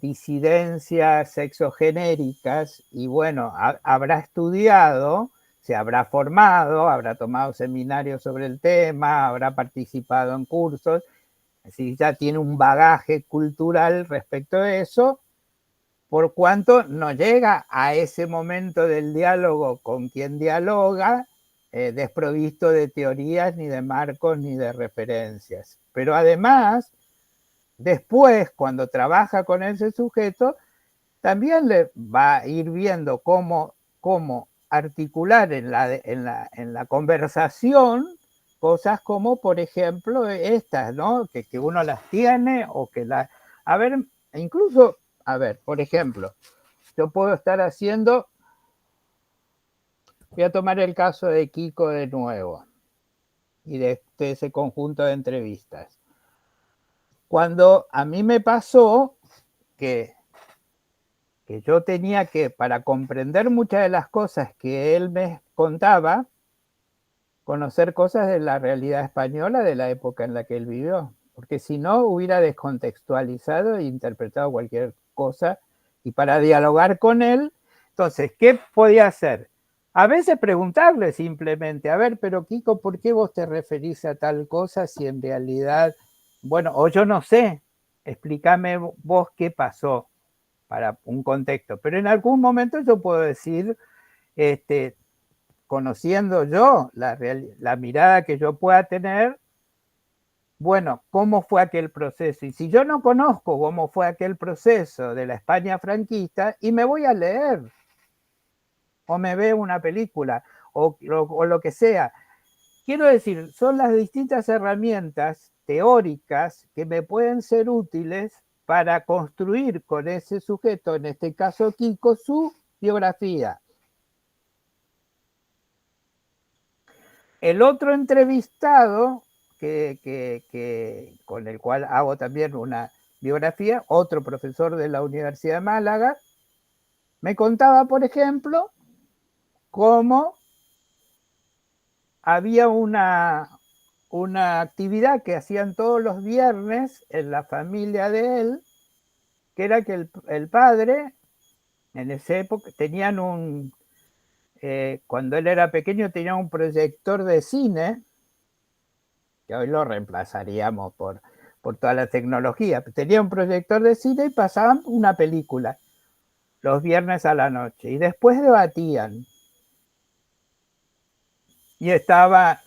disidencias sexogenéricas, y bueno, habrá estudiado, se habrá formado, habrá tomado seminarios sobre el tema, habrá participado en cursos, así ya tiene un bagaje cultural respecto a eso, por cuanto no llega a ese momento del diálogo con quien dialoga desprovisto de teorías, ni de marcos, ni de referencias. Pero además, después, cuando trabaja con ese sujeto, también le va a ir viendo cómo articular en la conversación cosas como, por ejemplo, estas, ¿no? Que uno las tiene o que las... A ver, incluso, a ver, por ejemplo, yo puedo estar haciendo... Voy a tomar el caso de Kiko de nuevo y de ese conjunto de entrevistas. Cuando a mí me pasó que yo tenía que, para comprender muchas de las cosas que él me contaba, conocer cosas de la realidad española de la época en la que él vivió, porque si no hubiera descontextualizado e interpretado cualquier cosa, y para dialogar con él, entonces, ¿qué podía hacer? A veces preguntarle simplemente, a ver, pero Kiko, ¿por qué vos te referís a tal cosa si en realidad, bueno, o yo no sé, explícame vos qué pasó para un contexto, pero en algún momento yo puedo decir, conociendo yo la mirada que yo pueda tener, bueno, ¿cómo fue aquel proceso? Y si yo no conozco cómo fue aquel proceso de la España franquista, y me voy a leer, o me veo una película, o lo que sea. Quiero decir, son las distintas herramientas teóricas que me pueden ser útiles para construir con ese sujeto, en este caso Kiko, su biografía. El otro entrevistado, con el cual hago también una biografía, otro profesor de la Universidad de Málaga, me contaba, por ejemplo, cómo había una actividad que hacían todos los viernes en la familia de él, que era que el padre, en esa época, tenían cuando él era pequeño, tenía un proyector de cine, que hoy lo reemplazaríamos por toda la tecnología. Tenía un proyector de cine y pasaban una película los viernes a la noche, y después debatían. Y estaba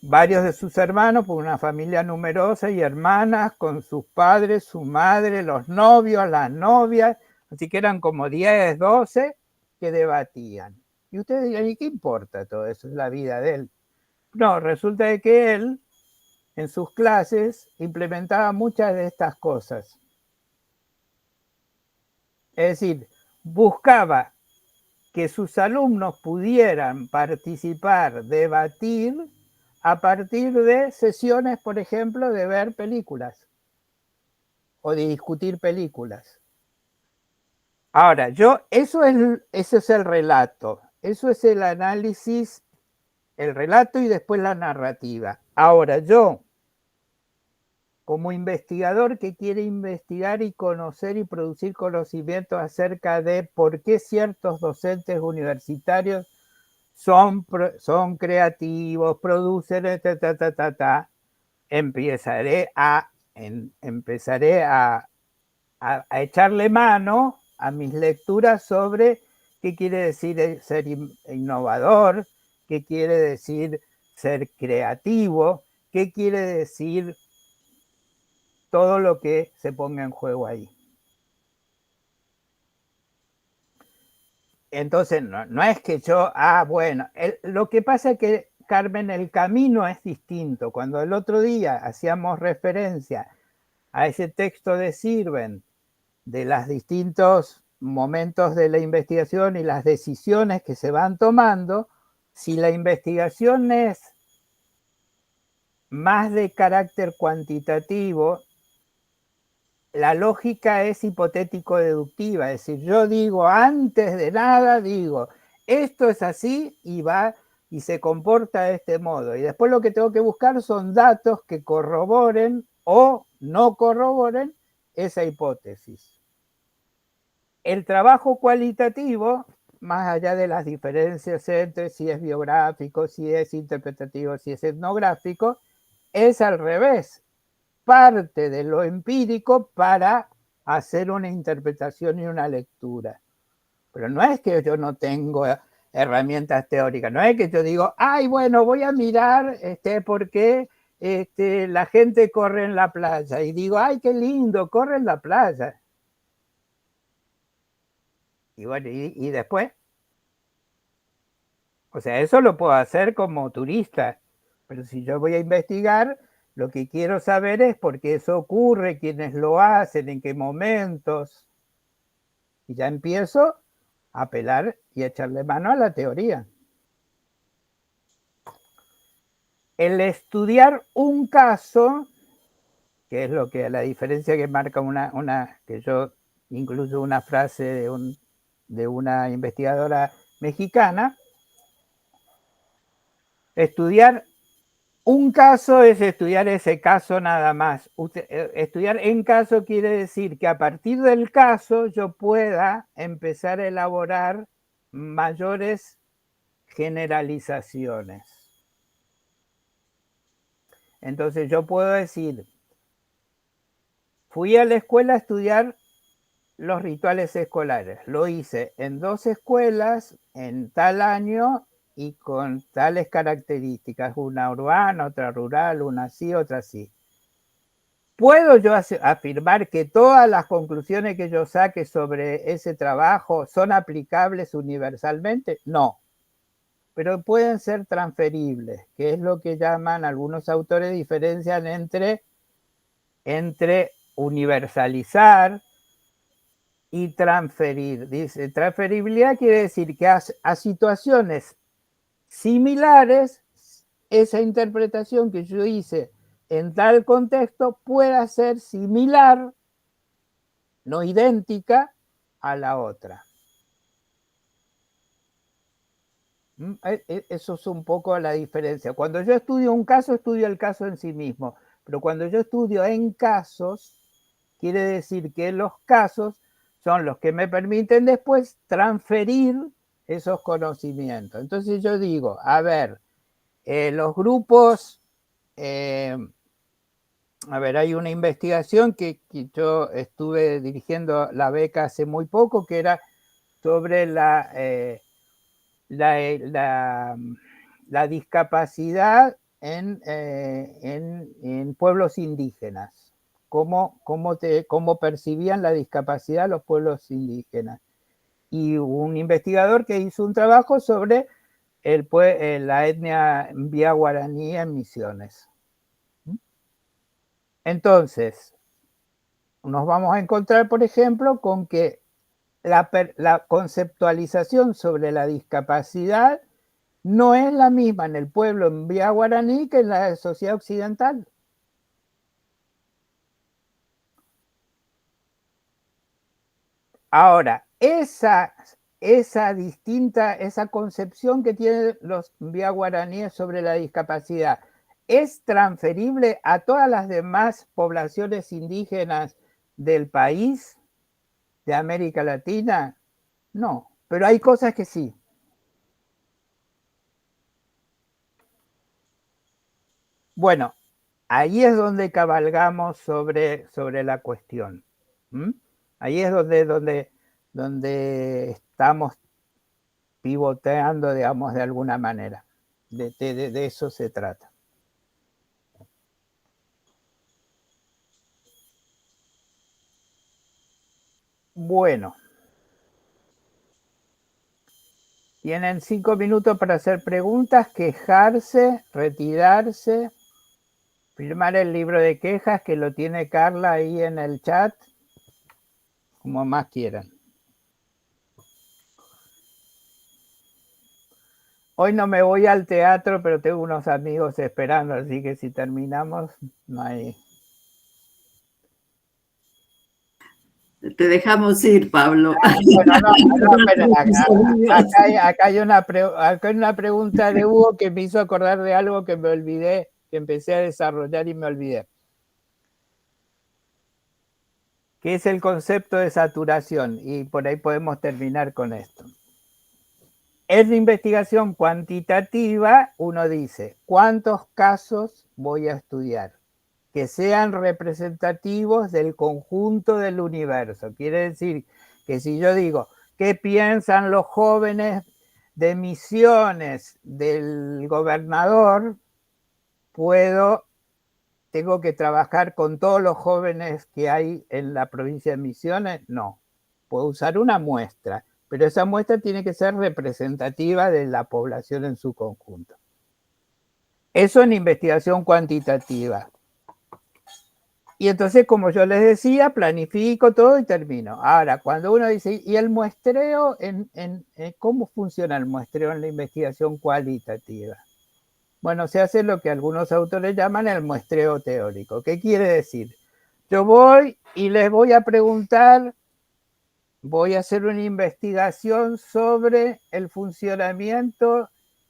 varios de sus hermanos, por una familia numerosa, y hermanas con sus padres, su madre, los novios, las novias, así que eran como 10, 12 que debatían. Y ustedes dirán, ¿y qué importa todo eso? Es la vida de él. No, resulta de que él, en sus clases, implementaba muchas de estas cosas. Es decir, buscaba que sus alumnos pudieran participar, debatir, a partir de sesiones, por ejemplo, de ver películas o de discutir películas. Ahora, eso es el relato, eso es el análisis, el relato y después la narrativa. Ahora, yo como investigador que quiere investigar y conocer y producir conocimiento acerca de por qué ciertos docentes universitarios son creativos, producen, empezaré a echarle mano a mis lecturas sobre qué quiere decir ser innovador, qué quiere decir ser creativo, qué quiere decir todo lo que se ponga en juego ahí. Entonces, no es que yo, bueno, lo que pasa es que, Carmen, el camino es distinto. Cuando el otro día hacíamos referencia a ese texto de Sirven, de los distintos momentos de la investigación y las decisiones que se van tomando, si la investigación es más de carácter cuantitativo, la lógica es hipotético-deductiva, es decir, yo digo, antes de nada, digo, esto es así y va y se comporta de este modo. Y después lo que tengo que buscar son datos que corroboren o no corroboren esa hipótesis. El trabajo cualitativo, más allá de las diferencias entre si es biográfico, si es interpretativo, si es etnográfico, es al revés. Parte de lo empírico para hacer una interpretación y una lectura. Pero no es que yo no tengo herramientas teóricas, no es que yo digo, ay, bueno, voy a mirar por qué la gente corre en la playa. Y digo, ay, qué lindo, corre en la playa. Y bueno, y después, o sea, eso lo puedo hacer como turista, pero si yo voy a investigar, lo que quiero saber es por qué eso ocurre, quiénes lo hacen, en qué momentos. Y ya empiezo a apelar y a echarle mano a la teoría. El estudiar un caso, que es lo que la diferencia que marca que yo incluyo una frase de una investigadora mexicana, estudiar un caso es estudiar ese caso nada más. Estudiar en caso quiere decir que a partir del caso yo pueda empezar a elaborar mayores generalizaciones. Entonces yo puedo decir, fui a la escuela a estudiar los rituales escolares. Lo hice en 2 escuelas, en tal año y con tales características, una urbana, otra rural, una así, otra así. ¿Puedo yo afirmar que todas las conclusiones que yo saque sobre ese trabajo son aplicables universalmente? No, pero pueden ser transferibles, que es lo que llaman algunos autores, diferencian entre universalizar y transferir. Dice, transferibilidad quiere decir que a situaciones similares, esa interpretación que yo hice en tal contexto pueda ser similar, no idéntica, a la otra. Eso es un poco la diferencia. Cuando yo estudio un caso, estudio el caso en sí mismo, pero cuando yo estudio en casos, quiere decir que los casos son los que me permiten después transferir esos conocimientos. Entonces yo digo, a ver, los grupos, hay una investigación que yo estuve dirigiendo la beca hace muy poco, que era sobre la discapacidad en pueblos indígenas. Cómo percibían la discapacidad los pueblos indígenas. Y un investigador que hizo un trabajo sobre la etnia vía guaraní en Misiones. Entonces, nos vamos a encontrar, por ejemplo, con que la conceptualización sobre la discapacidad no es la misma en el pueblo en vía guaraní que en la sociedad occidental. Ahora, esa concepción que tienen los vía guaraníes sobre la discapacidad, ¿es transferible a todas las demás poblaciones indígenas del país, de América Latina? No, pero hay cosas que sí. Bueno, ahí es donde cabalgamos sobre la cuestión. Ahí es donde estamos pivoteando, digamos, de alguna manera. De eso se trata. Bueno. Tienen 5 minutos para hacer preguntas, quejarse, retirarse, firmar el libro de quejas que lo tiene Carla ahí en el chat, como más quieran. Hoy no me voy al teatro, pero tengo unos amigos esperando, así que si terminamos, no hay... Te dejamos ir, Pablo. Bueno, acá hay una pregunta de Hugo que me hizo acordar de algo que me olvidé, que empecé a desarrollar y me olvidé. ¿Qué es el concepto de saturación? Y por ahí podemos terminar con esto. En la investigación cuantitativa, uno dice, ¿cuántos casos voy a estudiar? Que sean representativos del conjunto del universo. Quiere decir que si yo digo, ¿qué piensan los jóvenes de Misiones del gobernador? ¿Tengo que trabajar con todos los jóvenes que hay en la provincia de Misiones? No, puedo usar una muestra, pero esa muestra tiene que ser representativa de la población en su conjunto. Eso en investigación cuantitativa. Y entonces, como yo les decía, planifico todo y termino. Ahora, cuando uno dice, ¿y el muestreo? ¿Cómo funciona el muestreo en la investigación cualitativa? Bueno, se hace lo que algunos autores llaman el muestreo teórico. ¿Qué quiere decir? Yo voy y les voy a preguntar, voy a hacer una investigación sobre el funcionamiento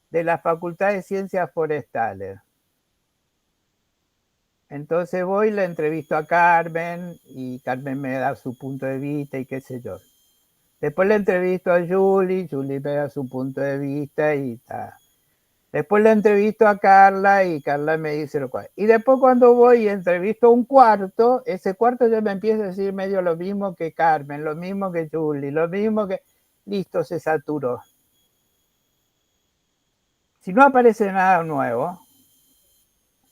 de la Facultad de Ciencias Forestales. Entonces voy y le entrevisto a Carmen y Carmen me da su punto de vista y qué sé yo. Después le entrevisto a Julie me da su punto de vista y tal. Después le entrevisto a Carla y Carla me dice lo cual. Y después cuando voy y entrevisto a un cuarto, ese cuarto ya me empieza a decir medio lo mismo que Carmen, lo mismo que Julie, lo mismo que... Listo, se saturó. Si no aparece nada nuevo,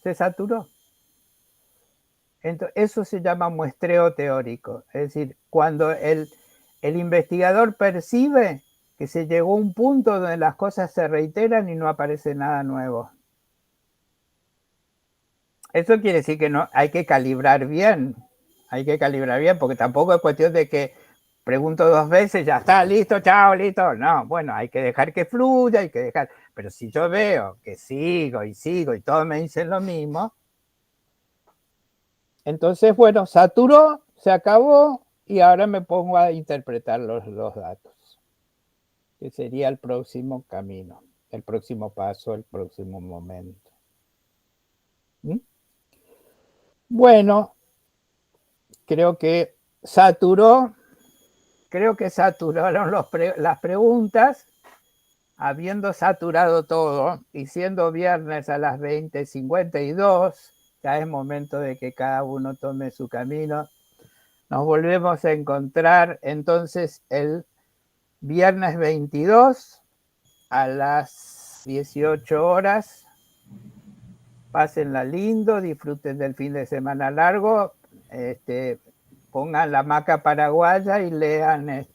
se saturó. Entonces, eso se llama muestreo teórico. Es decir, cuando el investigador percibe que se llegó a un punto donde las cosas se reiteran y no aparece nada nuevo. Eso quiere decir que no, hay que calibrar bien. Hay que calibrar bien, porque tampoco es cuestión de que pregunto 2 veces, ya está, listo, chao, listo. No, bueno, hay que dejar que fluya, hay que dejar... Pero si yo veo que sigo y todos me dicen lo mismo, entonces, bueno, saturó, se acabó y ahora me pongo a interpretar los datos, que sería el próximo camino, el próximo paso, el próximo momento. Bueno, creo que saturaron las preguntas, habiendo saturado todo y siendo viernes a las 20:52. Ya es momento de que cada uno tome su camino. Nos volvemos a encontrar entonces el viernes 22 a las 18 horas. Pásenla lindo, disfruten del fin de semana largo, pongan la hamaca paraguaya y lean